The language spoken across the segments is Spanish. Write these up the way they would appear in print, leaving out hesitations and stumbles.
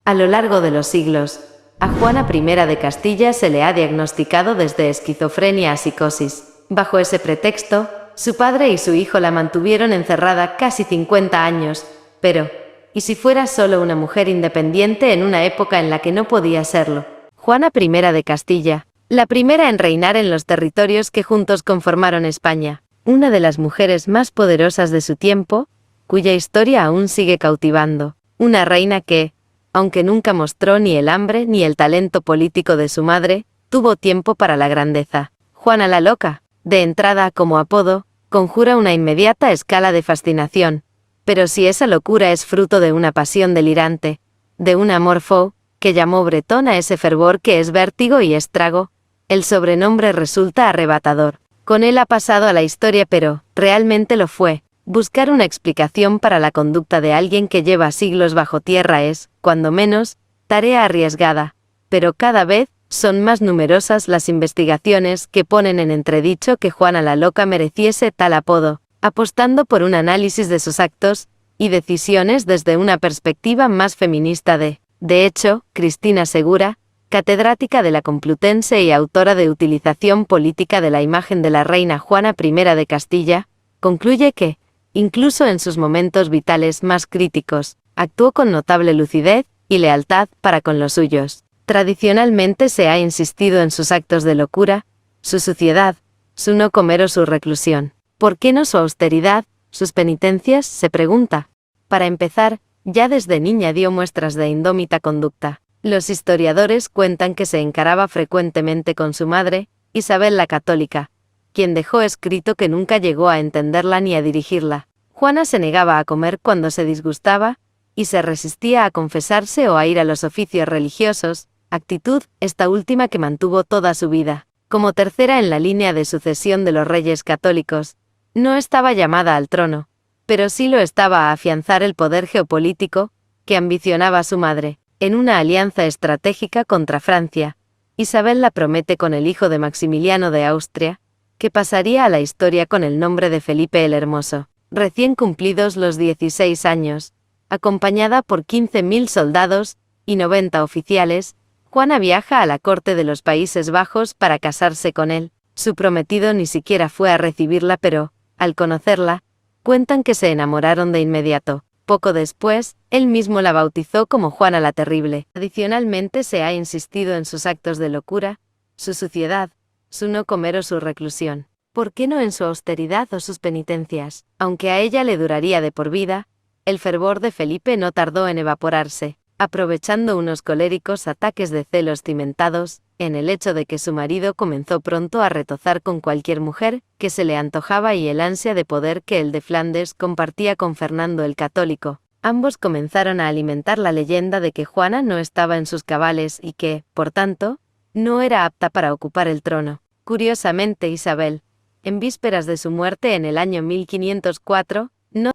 A lo largo de los siglos, a Juana I de Castilla se le ha diagnosticado desde esquizofrenia a psicosis. Bajo ese pretexto, su padre y su hijo la mantuvieron encerrada casi 50 años, pero, ¿y si fuera solo una mujer independiente en una época en la que no podía serlo? Juana I de Castilla, la primera en reinar en los territorios que juntos conformaron España, una de las mujeres más poderosas de su tiempo, cuya historia aún sigue cautivando, una reina que, aunque nunca mostró ni el hambre ni el talento político de su madre, tuvo tiempo para la grandeza. Juana la Loca, de entrada como apodo, conjura una inmediata escala de fascinación, pero si esa locura es fruto de una pasión delirante, de un amor fou, que llamó Bretón a ese fervor que es vértigo y estrago, el sobrenombre resulta arrebatador. Con él ha pasado a la historia, pero, realmente lo fue. Buscar una explicación para la conducta de alguien que lleva siglos bajo tierra es, cuando menos, tarea arriesgada, pero cada vez son más numerosas las investigaciones que ponen en entredicho que Juana la Loca mereciese tal apodo, apostando por un análisis de sus actos y decisiones desde una perspectiva más feminista de hecho, Cristina Segura, catedrática de la Complutense y autora de Utilización política de la imagen de la reina Juana I de Castilla, concluye que, incluso en sus momentos vitales más críticos, actuó con notable lucidez y lealtad para con los suyos. Tradicionalmente se ha insistido en sus actos de locura, su suciedad, su no comer o su reclusión. ¿Por qué no su austeridad, sus penitencias?, se pregunta. Para empezar, ya desde niña dio muestras de indómita conducta. Los historiadores cuentan que se encaraba frecuentemente con su madre, Isabel la Católica, quien dejó escrito que nunca llegó a entenderla ni a dirigirla. Juana se negaba a comer cuando se disgustaba, y se resistía a confesarse o a ir a los oficios religiosos, actitud, esta última que mantuvo toda su vida. Como tercera en la línea de sucesión de los reyes católicos, no estaba llamada al trono, pero sí lo estaba a afianzar el poder geopolítico, que ambicionaba su madre. En una alianza estratégica contra Francia, Isabel la promete con el hijo de Maximiliano de Austria, que pasaría a la historia con el nombre de Felipe el Hermoso. Recién cumplidos los 16 años, acompañada por 15.000 soldados y 90 oficiales, Juana viaja a la corte de los Países Bajos para casarse con él. Su prometido ni siquiera fue a recibirla, pero, al conocerla, cuentan que se enamoraron de inmediato. Poco después, él mismo la bautizó como Juana la Terrible. Adicionalmente se ha insistido en sus actos de locura, su suciedad, su no comer o su reclusión. ¿Por qué no en su austeridad o sus penitencias? Aunque a ella le duraría de por vida, el fervor de Felipe no tardó en evaporarse, aprovechando unos coléricos ataques de celos cimentados en el hecho de que su marido comenzó pronto a retozar con cualquier mujer que se le antojaba y el ansia de poder que el de Flandes compartía con Fernando el Católico. Ambos comenzaron a alimentar la leyenda de que Juana no estaba en sus cabales y que, por tanto, no era apta para ocupar el trono. Curiosamente, Isabel, en vísperas de su muerte en el año 1504,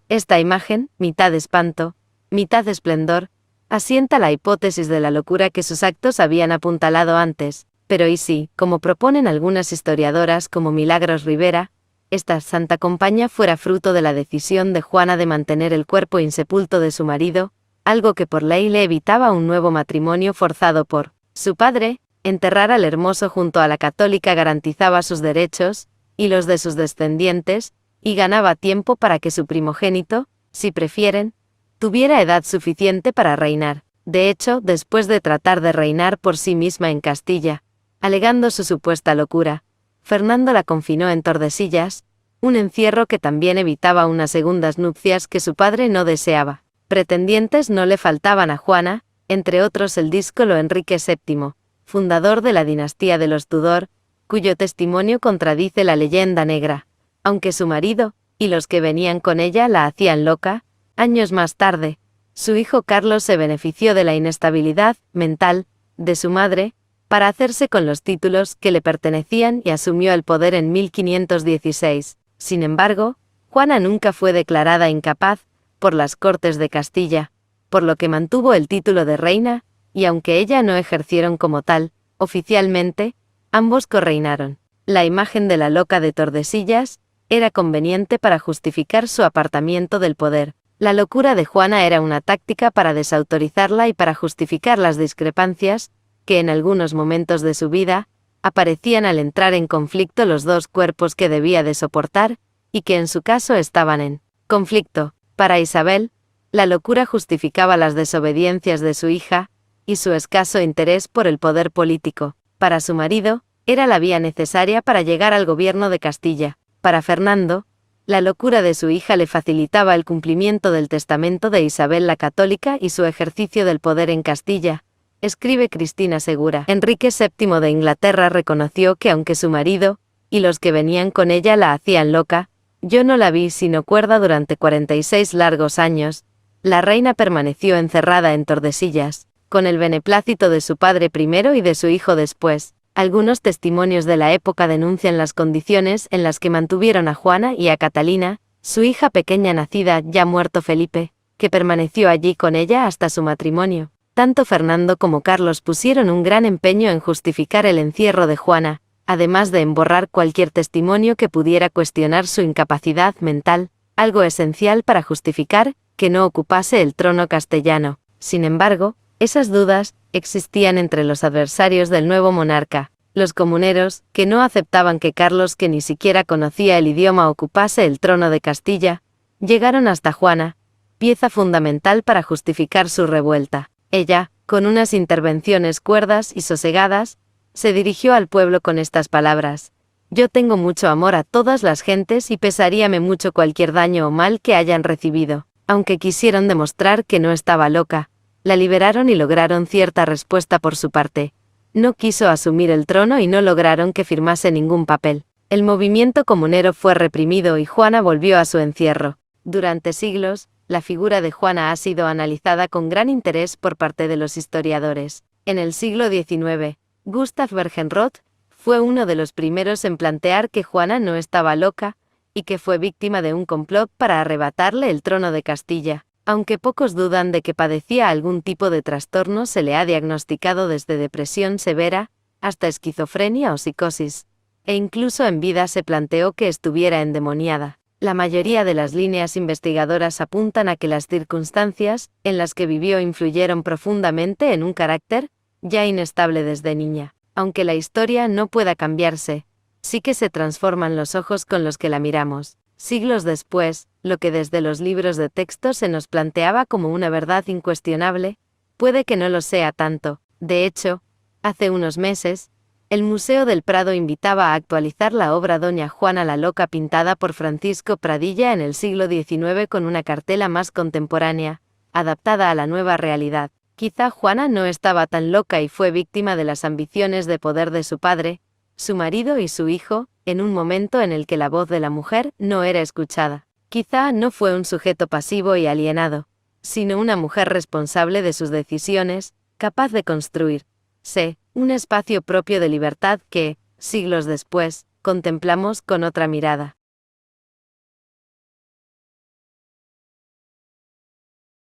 esta imagen, mitad espanto, mitad esplendor, asienta la hipótesis de la locura que sus actos habían apuntalado antes, pero ¿y si, como proponen algunas historiadoras como Milagros Rivera, esta santa compañía fuera fruto de la decisión de Juana de mantener el cuerpo insepulto de su marido, algo que por ley le evitaba un nuevo matrimonio forzado por su padre? Enterrar al Hermoso junto a la Católica garantizaba sus derechos, y los de sus descendientes, y ganaba tiempo para que su primogénito, si prefieren, tuviera edad suficiente para reinar. De hecho, después de tratar de reinar por sí misma en Castilla, alegando su supuesta locura, Fernando la confinó en Tordesillas, un encierro que también evitaba unas segundas nupcias que su padre no deseaba. Pretendientes no le faltaban a Juana, entre otros el díscolo Enrique VII, fundador de la dinastía de los Tudor, cuyo testimonio contradice la leyenda negra. Aunque su marido, y los que venían con ella la hacían loca, años más tarde, su hijo Carlos se benefició de la inestabilidad mental de su madre para hacerse con los títulos que le pertenecían y asumió el poder en 1516. Sin embargo, Juana nunca fue declarada incapaz por las Cortes de Castilla, por lo que mantuvo el título de reina, y aunque ella no ejercieron como tal, oficialmente, ambos correinaron. La imagen de la Loca de Tordesillas era conveniente para justificar su apartamiento del poder. La locura de Juana era una táctica para desautorizarla y para justificar las discrepancias, que en algunos momentos de su vida, aparecían al entrar en conflicto los dos cuerpos que debía de soportar, y que en su caso estaban en conflicto. Para Isabel, la locura justificaba las desobediencias de su hija, y su escaso interés por el poder político. Para su marido, era la vía necesaria para llegar al gobierno de Castilla. Para Fernando, la locura de su hija le facilitaba el cumplimiento del testamento de Isabel la Católica y su ejercicio del poder en Castilla. Escribe Cristina Segura. Enrique VII de Inglaterra reconoció que aunque su marido, y los que venían con ella la hacían loca, yo no la vi sino cuerda durante 46 largos años, la reina permaneció encerrada en Tordesillas, con el beneplácito de su padre primero y de su hijo después. Algunos testimonios de la época denuncian las condiciones en las que mantuvieron a Juana y a Catalina, su hija pequeña nacida ya muerto Felipe, que permaneció allí con ella hasta su matrimonio. Tanto Fernando como Carlos pusieron un gran empeño en justificar el encierro de Juana, además de emborrar cualquier testimonio que pudiera cuestionar su incapacidad mental, algo esencial para justificar que no ocupase el trono castellano. Sin embargo, esas dudas existían entre los adversarios del nuevo monarca, los comuneros, que no aceptaban que Carlos, que ni siquiera conocía el idioma, ocupase el trono de Castilla, llegaron hasta Juana, pieza fundamental para justificar su revuelta. Ella, con unas intervenciones cuerdas y sosegadas, se dirigió al pueblo con estas palabras: yo tengo mucho amor a todas las gentes y pesaríame mucho cualquier daño o mal que hayan recibido. Aunque quisieron demostrar que no estaba loca, la liberaron y lograron cierta respuesta por su parte. No quiso asumir el trono y no lograron que firmase ningún papel. El movimiento comunero fue reprimido y Juana volvió a su encierro. Durante siglos, la figura de Juana ha sido analizada con gran interés por parte de los historiadores. En el siglo XIX, Gustav Bergenroth fue uno de los primeros en plantear que Juana no estaba loca, y que fue víctima de un complot para arrebatarle el trono de Castilla. Aunque pocos dudan de que padecía algún tipo de trastorno, se le ha diagnosticado desde depresión severa, hasta esquizofrenia o psicosis, e incluso en vida se planteó que estuviera endemoniada. La mayoría de las líneas investigadoras apuntan a que las circunstancias en las que vivió influyeron profundamente en un carácter ya inestable desde niña. Aunque la historia no pueda cambiarse, sí que se transforman los ojos con los que la miramos. Siglos después, lo que desde los libros de texto se nos planteaba como una verdad incuestionable, puede que no lo sea tanto. De hecho, hace unos meses, el Museo del Prado invitaba a actualizar la obra Doña Juana la Loca, pintada por Francisco Pradilla en el siglo XIX, con una cartela más contemporánea, adaptada a la nueva realidad. Quizá Juana no estaba tan loca y fue víctima de las ambiciones de poder de su padre, su marido y su hijo, en un momento en el que la voz de la mujer no era escuchada. Quizá no fue un sujeto pasivo y alienado, sino una mujer responsable de sus decisiones, capaz de construirse un espacio propio de libertad que, siglos después, contemplamos con otra mirada.